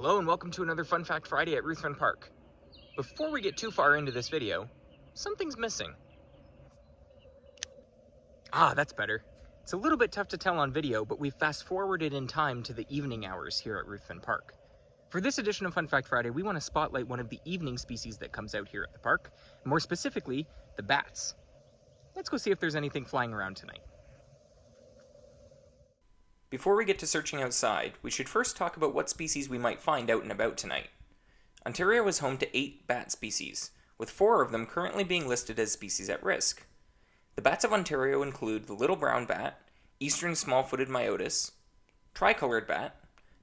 Hello and welcome to another Fun Fact Friday at Ruthven Park. Before we get too far into this video, something's missing. That's better. It's a little bit tough to tell on video, but we've fast forwarded in time to the evening hours here at Ruthven Park. For this edition of Fun Fact Friday, we want to spotlight one of the evening species that comes out here at the park, more specifically, the bats. Let's go see if there's anything flying around tonight. Before we get to searching outside, we should first talk about what species we might find out and about tonight. Ontario is home to 8 bat species, with 4 of them currently being listed as species at risk. The bats of Ontario include the little brown bat, eastern small-footed myotis, tricolored bat,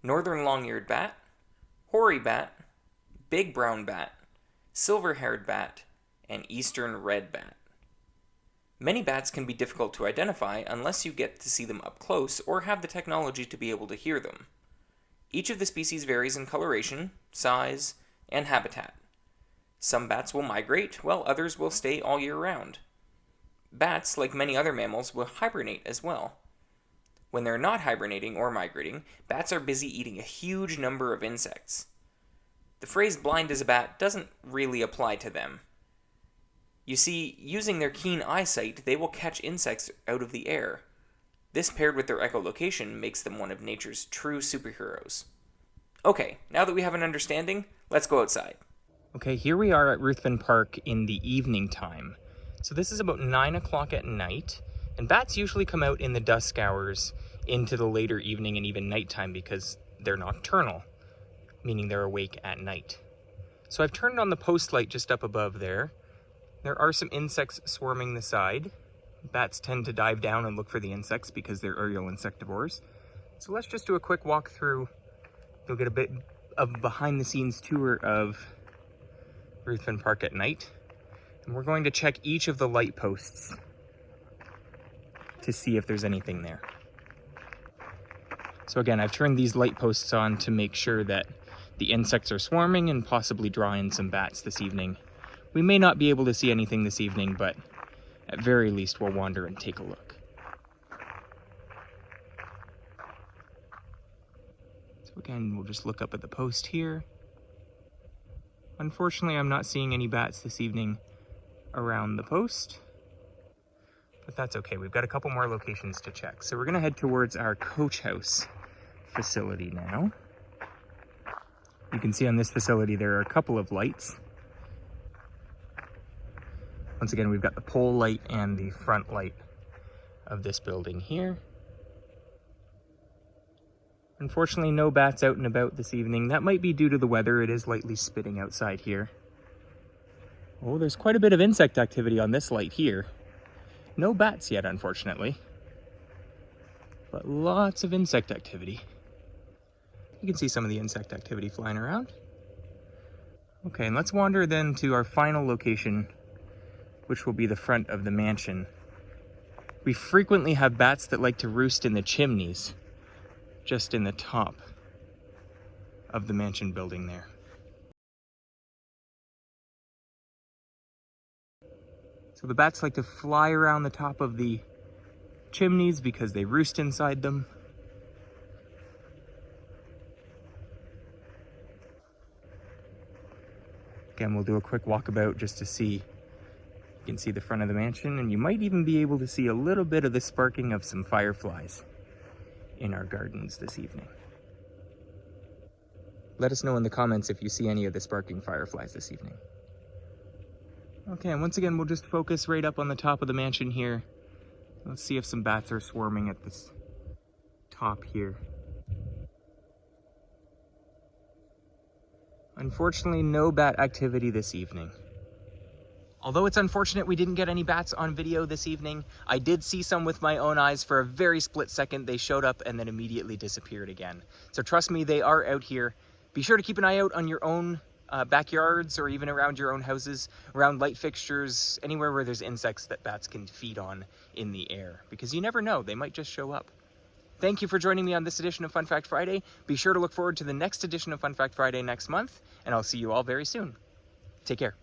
northern long-eared bat, hoary bat, big brown bat, silver-haired bat, and eastern red bat. Many bats can be difficult to identify unless you get to see them up close or have the technology to be able to hear them. Each of the species varies in coloration, size, and habitat. Some bats will migrate, while others will stay all year round. Bats, like many other mammals, will hibernate as well. When they're not hibernating or migrating, bats are busy eating a huge number of insects. The phrase blind as a bat doesn't really apply to them. You see, using their keen eyesight, they will catch insects out of the air. This, paired with their echolocation, makes them one of nature's true superheroes. Okay, now that we have an understanding, let's go outside. Okay, here we are at Ruthven Park in the evening time. So this is about 9 o'clock at night, and bats usually come out in the dusk hours into the later evening and even nighttime because they're nocturnal, meaning they're awake at night. So I've turned on the post light just up above there. There are some insects swarming the side. Bats tend to dive down and look for the insects because they're aerial insectivores. So let's just do a quick walk through. You'll get a bit of behind the scenes tour of Ruthven Park at night. And we're going to check each of the light posts to see if there's anything there. So again, I've turned these light posts on to make sure that the insects are swarming and possibly draw in some bats this evening. We may not be able to see anything this evening, but at very least we'll wander and take a look. So again, we'll just look up at the post here. Unfortunately, I'm not seeing any bats this evening around the post, but that's okay. We've got a couple more locations to check. So we're gonna head towards our coach house facility now. You can see on this facility there are a couple of lights. Once again, we've got the pole light and the front light of this building here. Unfortunately, no bats out and about this evening. That might be due to the weather. It is lightly spitting outside here. Oh, there's quite a bit of insect activity on this light here. No bats yet, unfortunately, but lots of insect activity. You can see some of the insect activity flying around. Okay, and let's wander then to our final location, which will be the front of the mansion. We frequently have bats that like to roost in the chimneys, just in the top of the mansion building there. So the bats like to fly around the top of the chimneys because they roost inside them. Again, we'll do a quick walkabout just to see. You can see the front of the mansion, and you might even be able to see a little bit of the sparking of some fireflies in our gardens this evening. Let us know in the comments if you see any of the sparking fireflies this evening. Okay, and once again, we'll just focus right up on the top of the mansion here. Let's see if some bats are swarming at this top here. Unfortunately, no bat activity this evening. Although it's unfortunate we didn't get any bats on video this evening, I did see some with my own eyes for a very split second. They showed up and then immediately disappeared again. So trust me, they are out here. Be sure to keep an eye out on your own backyards or even around your own houses, around light fixtures, anywhere where there's insects that bats can feed on in the air, because you never know, they might just show up. Thank you for joining me on this edition of Fun Fact Friday. Be sure to look forward to the next edition of Fun Fact Friday next month, and I'll see you all very soon. Take care.